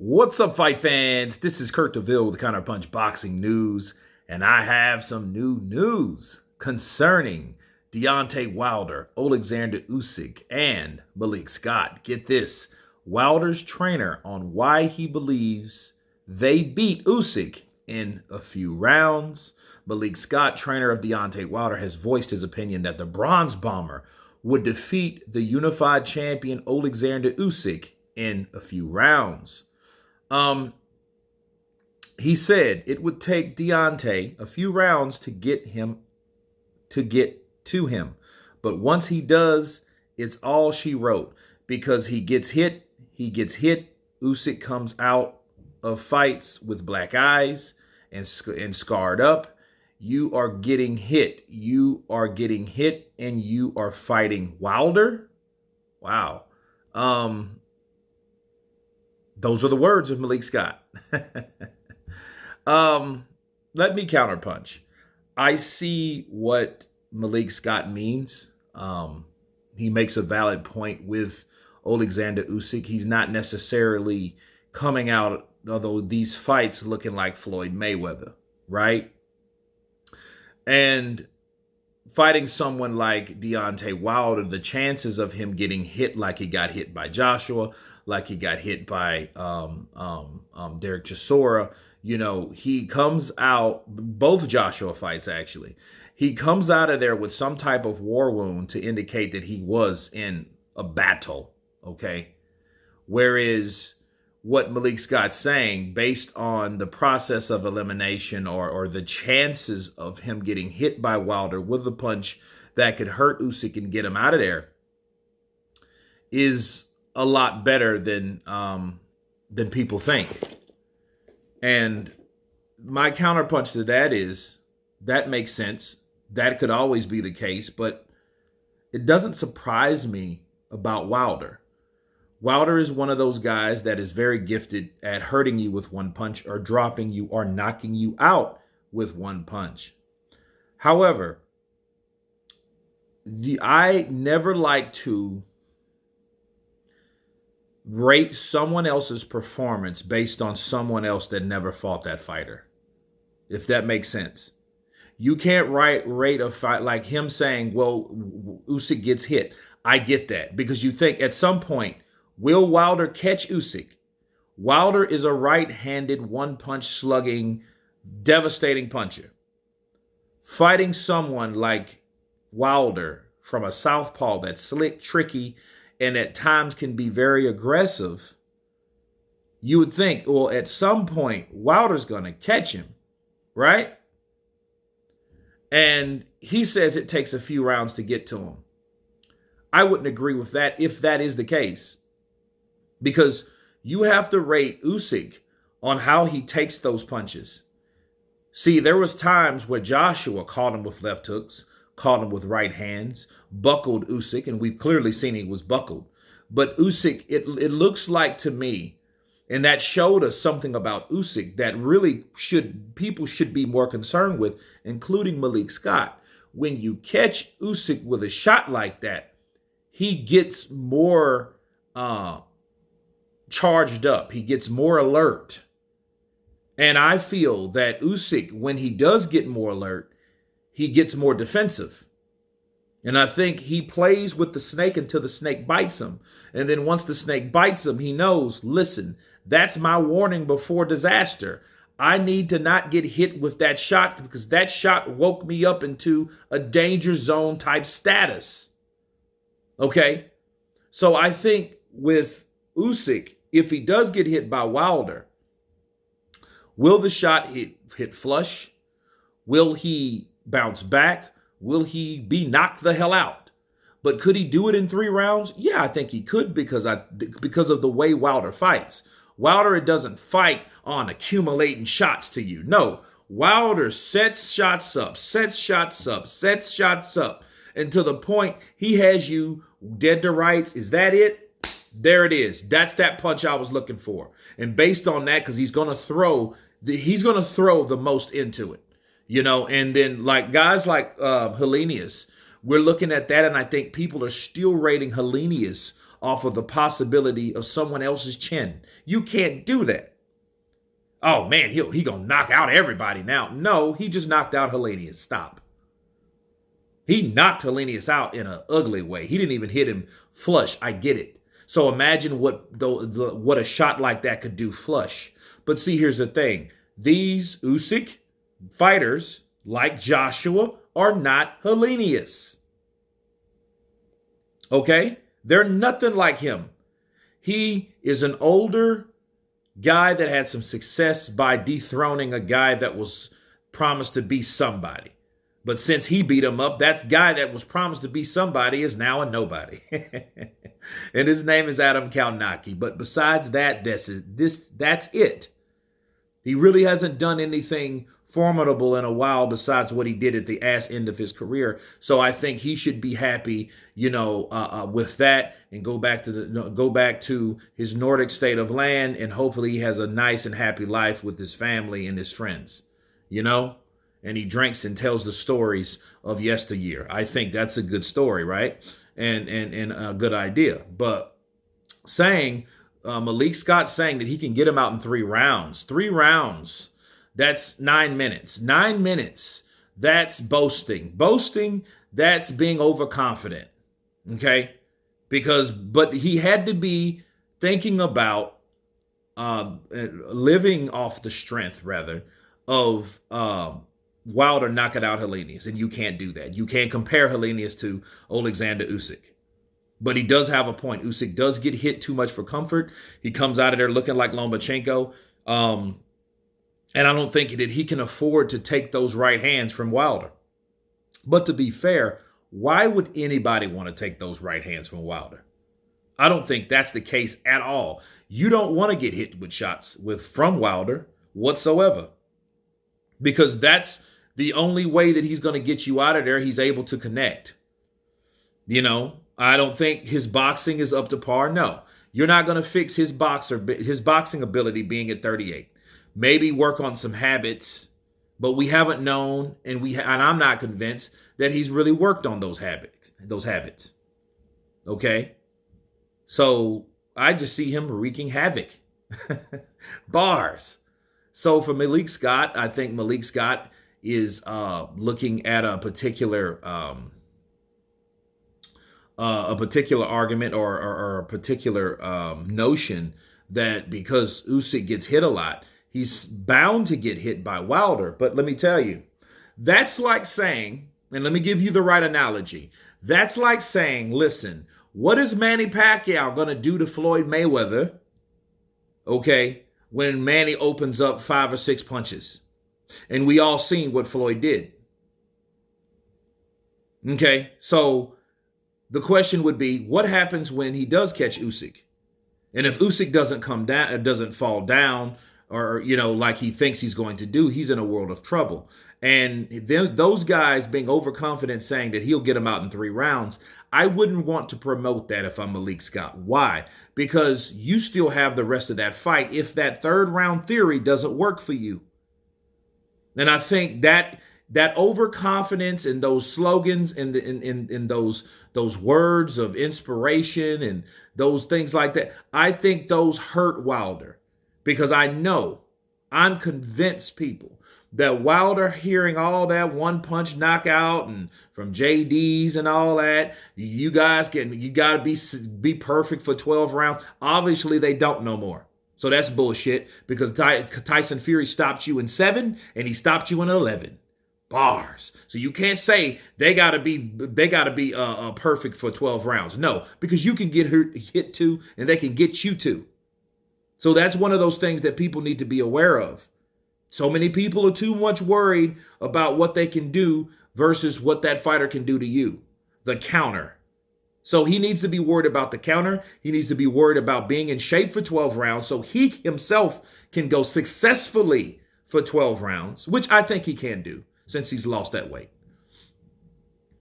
What's up, fight fans? This is Kurt DeVille with Counterpunch Boxing News, and I have some new news concerning Deontay Wilder, Oleksandr Usyk, and Malik Scott. Get this, Wilder's trainer on why he believes they beat Usyk in a few rounds. Malik Scott, trainer of Deontay Wilder, has voiced his opinion that the Bronze Bomber would defeat the unified champion Oleksandr Usyk in a few rounds. He said it would take Deontay a few rounds to get to him. But once he does, it's all she wrote because he gets hit. Usyk comes out of fights with black eyes and scarred up. You are getting hit. And you are fighting Wilder. Wow. Those are the words of Malik Scott. Let me counterpunch. I see what Malik Scott means. He makes a valid point with Oleksandr Usyk. He's not necessarily coming out, although these fights looking like Floyd Mayweather, right? And fighting someone like Deontay Wilder, the chances of him getting hit like he got hit by Joshua, like he got hit by Derek Chisora, he comes out, both Joshua fights actually, he comes out of there with some type of war wound to indicate that he was in a battle, okay? Whereas what Malik Scott's saying, based on the process of elimination or the chances of him getting hit by Wilder with a punch that could hurt Usyk and get him out of there, is a lot better than people think. And my counterpunch to that is, that makes sense. That could always be the case, but it doesn't surprise me about Wilder. Wilder is one of those guys that is very gifted at hurting you with one punch or dropping you or knocking you out with one punch. However, I never like to rate someone else's performance based on someone else that never fought that fighter, if that makes sense. You can't rate a fight like him saying, well, Usyk gets hit. I get that, because you think at some point, will Wilder catch Usyk? Wilder is a right-handed, one-punch slugging, devastating puncher. Fighting someone like Wilder from a southpaw that's slick, tricky, and at times can be very aggressive, you would think, well, at some point, Wilder's going to catch him, right? And he says it takes a few rounds to get to him. I wouldn't agree with that if that is the case, because you have to rate Usyk on how he takes those punches. See, there was times where Joshua caught him with left hooks, caught him with right hands, buckled Usyk, and we've clearly seen he was buckled. But Usyk, it looks like to me, and that showed us something about Usyk that really people should be more concerned with, including Malik Scott. When you catch Usyk with a shot like that, he gets more charged up. He gets more alert. And I feel that Usyk, when he does get more alert, he gets more defensive. And I think he plays with the snake until the snake bites him. And then once the snake bites him, he knows, listen, that's my warning before disaster. I need to not get hit with that shot because that shot woke me up into a danger zone type status. Okay? So I think with Usyk, if he does get hit by Wilder, will the shot hit flush? Will he bounce back? Will he be knocked the hell out? But could he do it in 3 rounds? Yeah, I think he could because of the way Wilder fights. Wilder, it doesn't fight on accumulating shots to you. No, Wilder sets shots up, and to the point he has you dead to rights. Is that it? There it is. That's that punch I was looking for. And based on that, because he's going to throw the most into it. And then like guys like Helenius, we're looking at that, and I think people are still rating Helenius off of the possibility of someone else's chin. You can't do that. Oh man, he gonna knock out everybody now. No, he just knocked out Helenius. Stop. He knocked Helenius out in an ugly way. He didn't even hit him flush. I get it. So imagine what a shot like that could do flush. But see, here's the thing. These Usyk fighters, like Joshua, are not Helenius. Okay? They're nothing like him. He is an older guy that had some success by dethroning a guy that was promised to be somebody. But since he beat him up, that guy that was promised to be somebody is now a nobody. And his name is Adam Kalnaki. But besides that, that's it. He really hasn't done anything formidable in a while besides what he did at the ass end of his career. So I think he should be happy, with that and go back to his Nordic state of land, and hopefully he has a nice and happy life with his family and his friends, and he drinks and tells the stories of yesteryear. I think that's a good story, right? And a good idea. But Malik Scott saying that he can get him out in 3 rounds. 3 rounds. That's 9 minutes. 9 minutes. That's boasting. Boasting, that's being overconfident. Okay? But he had to be thinking about living off the strength, rather, of Wilder knocking out Helenius. And you can't do that. You can't compare Helenius to Oleksandr Usyk. But he does have a point. Usyk does get hit too much for comfort. He comes out of there looking like Lomachenko. And I don't think that he can afford to take those right hands from Wilder. But to be fair, why would anybody want to take those right hands from Wilder? I don't think that's the case at all. You don't want to get hit with shots from Wilder whatsoever. Because that's the only way that he's going to get you out of there. He's able to connect. I don't think his boxing is up to par. No, you're not going to fix his boxing ability being at 38. Maybe work on some habits, but we haven't known, and I'm not convinced that he's really worked on those habits. Okay? So I just see him wreaking havoc. Bars. So for Malik Scott, I think Malik Scott is looking at a particular argument or a particular notion that because Usyk gets hit a lot, he's bound to get hit by Wilder. But let me tell you, that's like saying, and let me give you the right analogy. That's like saying, listen, what is Manny Pacquiao going to do to Floyd Mayweather, okay, when Manny opens up 5 or 6 punches? And we all seen what Floyd did. Okay, so the question would be, what happens when he does catch Usyk? And if Usyk doesn't fall down, or, like he thinks he's going to do, he's in a world of trouble. And then those guys being overconfident saying that he'll get him out in 3 rounds, I wouldn't want to promote that if I'm Malik Scott. Why? Because you still have the rest of that fight if that 3rd round theory doesn't work for you. And I think that overconfidence and those slogans and in those words of inspiration and those things like that, I think those hurt Wilder. Because I'm convinced people that Wilder hearing all that 1-punch knockout and from JDs and all that, you got to be perfect for 12 rounds. Obviously, they don't no more. So that's bullshit because Tyson Fury stopped you in 7 and he stopped you in 11. Bars. So you can't say they gotta be perfect for 12 rounds. No, because you can get hit too, and they can get you too. So that's one of those things that people need to be aware of. So many people are too much worried about what they can do versus what that fighter can do to you. The counter. So he needs to be worried about the counter. He needs to be worried about being in shape for 12 rounds so he himself can go successfully for 12 rounds, which I think he can do since he's lost that weight.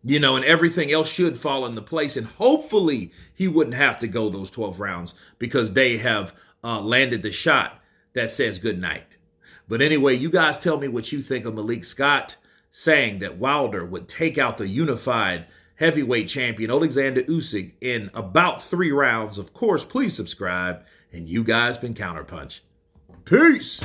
And everything else should fall into place. And hopefully he wouldn't have to go those 12 rounds because they have landed the shot that says good night. But anyway, you guys tell me what you think of Malik Scott saying that Wilder would take out the unified heavyweight champion Oleksandr Usyk in about 3 rounds. Of course, please subscribe. And you guys been Counterpunch. Peace.